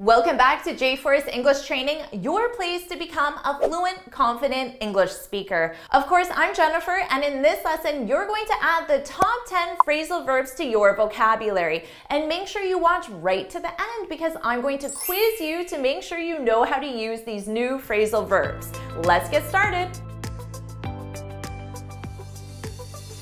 Welcome back to J-Force English Training, your place to become a fluent, confident English speaker. Of course, I'm Jennifer, and in this lesson, you're going to add the top 10 phrasal verbs to your vocabulary. And make sure you watch right to the end because I'm going to quiz you to make sure you know how to use these new phrasal verbs. Let's get started.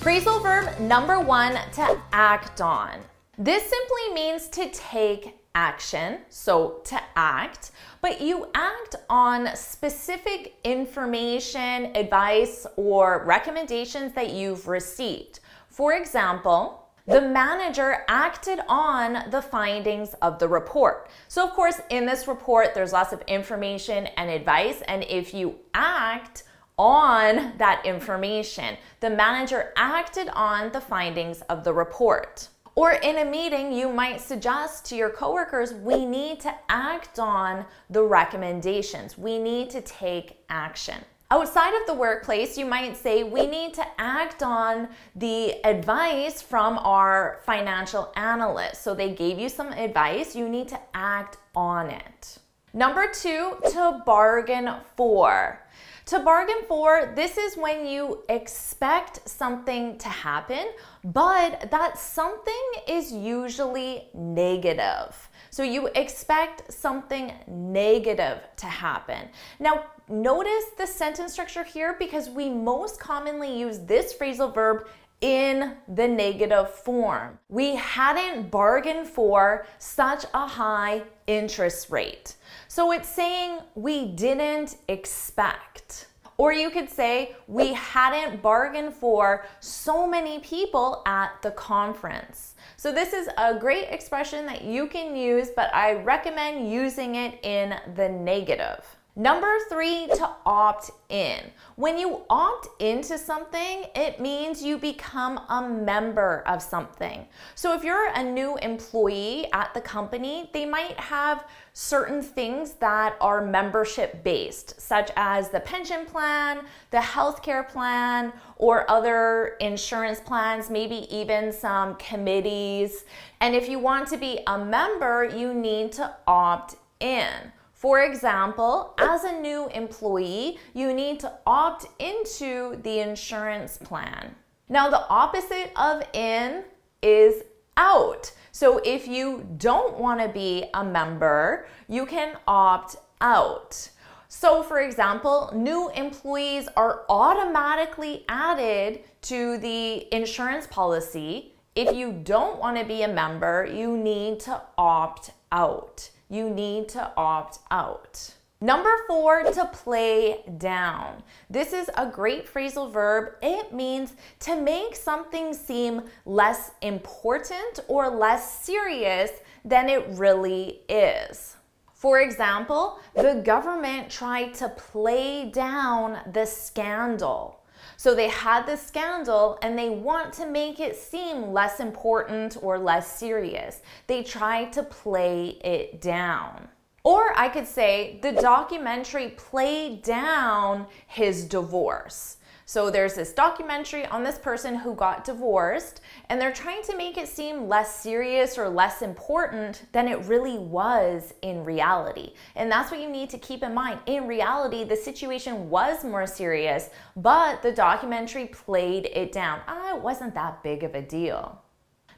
Phrasal verb number 1, to act on. This simply means to take action, so to act, but you act on specific information, advice, or recommendations that you've received. For example, the manager acted on the findings of the report. So of course, in this report, there's lots of information and advice, and if you act on that information, the manager acted on the findings of the report. Or in a meeting, you might suggest to your coworkers, we need to act on the recommendations. We need to take action. Outside of the workplace, you might say, we need to act on the advice from our financial analyst. So they gave you some advice, you need to act on it. Number 2, to bargain for. To bargain for, this is when you expect something to happen, but that something is usually negative. So you expect something negative to happen. Now, notice the sentence structure here because we most commonly use this phrasal verb in the negative form. We hadn't bargained for such a high interest rate. So it's saying we didn't expect. Or you could say we hadn't bargained for so many people at the conference. So this is a great expression that you can use, but I recommend using it in the negative. Number 3, to opt in. When you opt into something, it means you become a member of something. So if you're a new employee at the company, they might have certain things that are membership based, such as the pension plan, the healthcare plan, or other insurance plans, maybe even some committees. And if you want to be a member, you need to opt in. For example, as a new employee, you need to opt into the insurance plan. Now, the opposite of in is out. So if you don't want to be a member, you can opt out. So for example, new employees are automatically added to the insurance policy. If you don't want to be a member, you need to opt out. You need to opt out. Number 4, to play down. This is a great phrasal verb. It means to make something seem less important or less serious than it really is. For example, the government tried to play down the scandal. So they had the scandal and they want to make it seem less important or less serious. They tried to play it down. Or I could say the documentary played down his divorce. So there's this documentary on this person who got divorced and they're trying to make it seem less serious or less important than it really was in reality. And that's what you need to keep in mind. In reality, the situation was more serious, but the documentary played it down. It wasn't that big of a deal.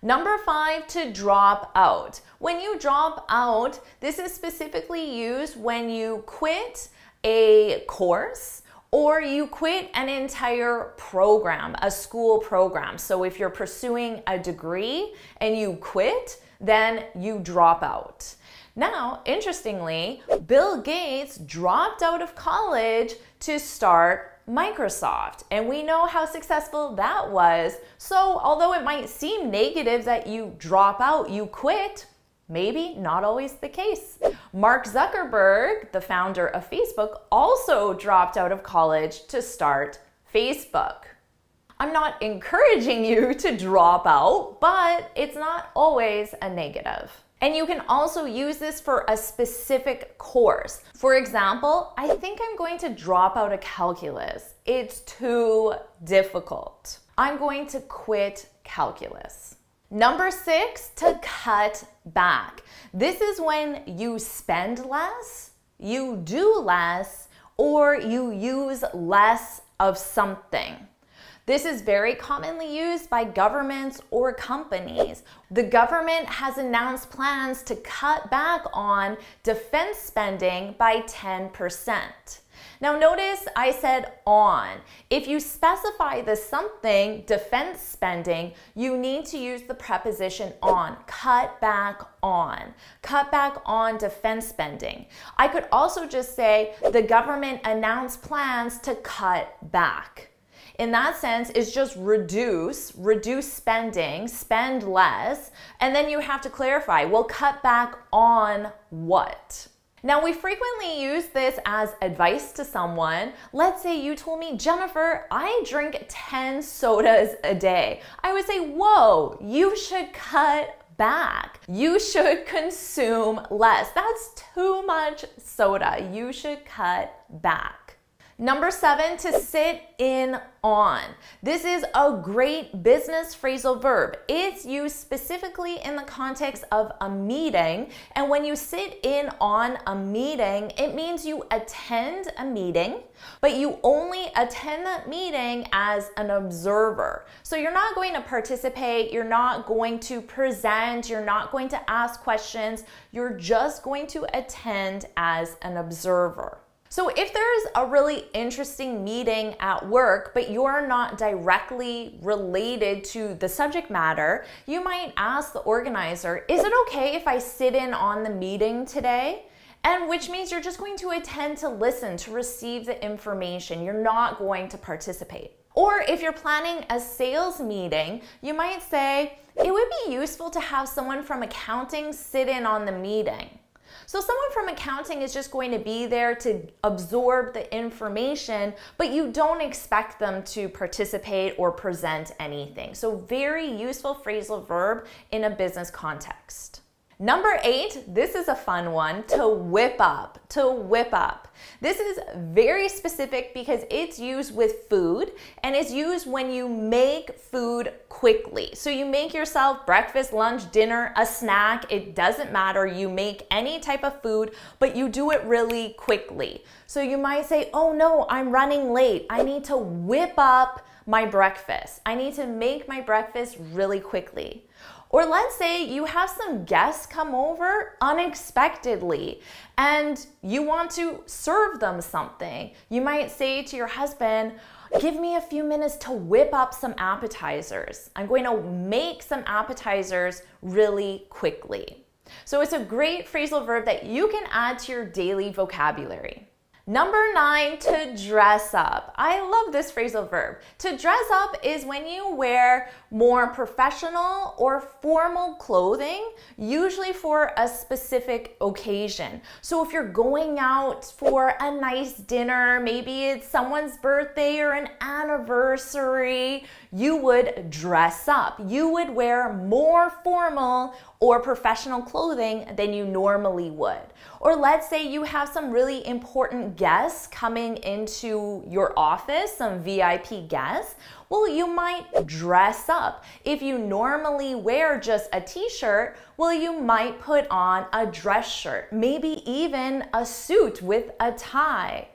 Number 5, to drop out. When you drop out, this is specifically used when you quit a course or you quit an entire program, a school program. So if you're pursuing a degree and you quit, then you drop out. Now, interestingly, Bill Gates dropped out of college to start Microsoft, and we know how successful that was. So although it might seem negative that you drop out, you quit, maybe not always the case. Mark Zuckerberg, the founder of Facebook, also dropped out of college to start Facebook. I'm not encouraging you to drop out, but it's not always a negative. And you can also use this for a specific course. For example, I think I'm going to drop out of calculus. It's too difficult. I'm going to quit calculus. Number 6, to cut back. This is when you spend less, you do less, or you use less of something. This is very commonly used by governments or companies. The government has announced plans to cut back on defense spending by 10%. Now notice I said on. If you specify the something, defense spending, you need to use the preposition on. Cut back on. Cut back on defense spending. I could also just say the government announced plans to cut back. In that sense, it's just reduce spending, spend less, and then you have to clarify, well, cut back on what? Now, we frequently use this as advice to someone. Let's say you told me, Jennifer, I drink 10 sodas a day. I would say, whoa, you should cut back. You should consume less. That's too much soda. You should cut back. Number 7, to sit in on. This is a great business phrasal verb. It's used specifically in the context of a meeting. And when you sit in on a meeting, it means you attend a meeting, but you only attend that meeting as an observer. So you're not going to participate, you're not going to present, you're not going to ask questions, you're just going to attend as an observer. So if there's a really interesting meeting at work, but you're not directly related to the subject matter, you might ask the organizer, is it okay if I sit in on the meeting today? And which means you're just going to attend to listen, to receive the information. You're not going to participate. Or if you're planning a sales meeting, you might say, it would be useful to have someone from accounting sit in on the meeting. So someone from accounting is just going to be there to absorb the information, but you don't expect them to participate or present anything. So very useful phrasal verb in a business context. Number 8, this is a fun one, to whip up, to whip up. This is very specific because it's used with food and it's used when you make food quickly. So you make yourself breakfast, lunch, dinner, a snack, it doesn't matter. You make any type of food, but you do it really quickly. So you might say, oh no, I'm running late. I need to whip up my breakfast. I need to make my breakfast really quickly. Or let's say you have some guests come over unexpectedly and you want to serve them something. You might say to your husband, give me a few minutes to whip up some appetizers. I'm going to make some appetizers really quickly. So it's a great phrasal verb that you can add to your daily vocabulary. Number 9, to dress up. I love this phrasal verb. To dress up is when you wear more professional or formal clothing, usually for a specific occasion. So if you're going out for a nice dinner, maybe it's someone's birthday or an anniversary, you would dress up. You would wear more formal or professional clothing than you normally would. Or let's say you have some really important guests coming into your office, some VIP guests. Well, you might dress up. If you normally wear just a t-shirt, well, you might put on a dress shirt, maybe even a suit with a tie.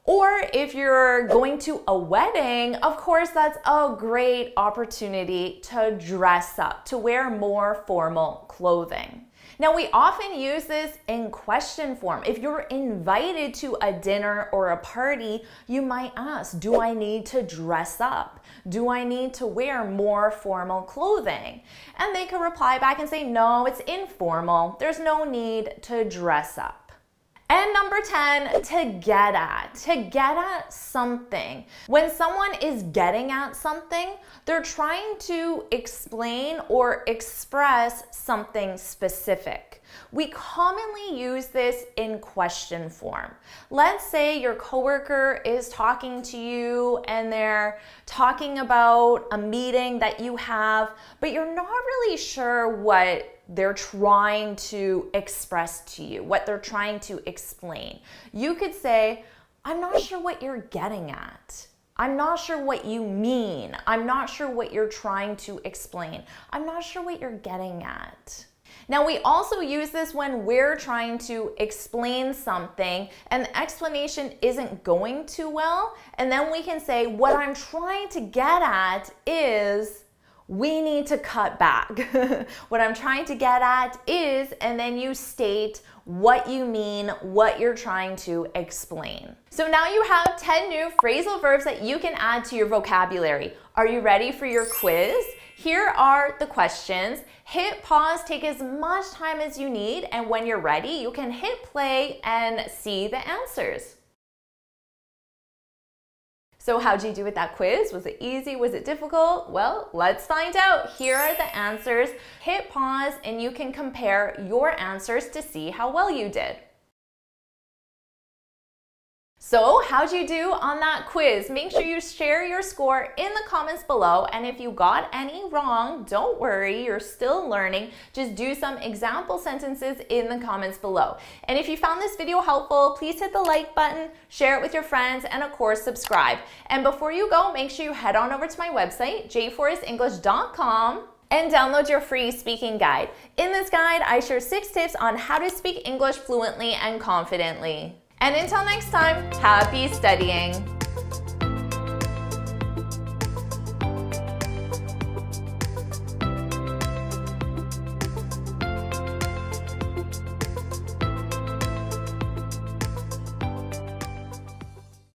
Or if you're going to a wedding, of course, that's a great opportunity to dress up, to wear more formal clothing. Now, we often use this in question form. If you're invited to a dinner or a party, you might ask, do I need to dress up? Do I need to wear more formal clothing? And they could reply back and say, no, it's informal. There's no need to dress up. And number 10, to get at something. When someone is getting at something, they're trying to explain or express something specific. We commonly use this in question form. Let's say your coworker is talking to you and they're talking about a meeting that you have, but you're not really sure what they're trying to express to you, what they're trying to explain. You could say, I'm not sure what you're getting at. I'm not sure what you mean. I'm not sure what you're trying to explain. I'm not sure what you're getting at. Now, we also use this when we're trying to explain something and the explanation isn't going too well. And then we can say, what I'm trying to get at is we need to cut back. What I'm trying to get at is, and then you state what you mean, what you're trying to explain. So now you have 10 new phrasal verbs that you can add to your vocabulary. Are you ready for your quiz? Here are the questions. Hit pause, take as much time as you need, and when you're ready, you can hit play and see the answers. So how'd you do with that quiz? Was it easy? Was it difficult? Well, let's find out. Here are the answers. Hit pause and you can compare your answers to see how well you did. So how'd you do on that quiz? Make sure you share your score in the comments below. And if you got any wrong, don't worry, you're still learning. Just do some example sentences in the comments below. And if you found this video helpful, please hit the like button, share it with your friends, and of course, subscribe. And before you go, make sure you head on over to my website, jforrestenglish.com, and download your free speaking guide. In this guide, I share 6 tips on how to speak English fluently and confidently. And until next time, happy studying!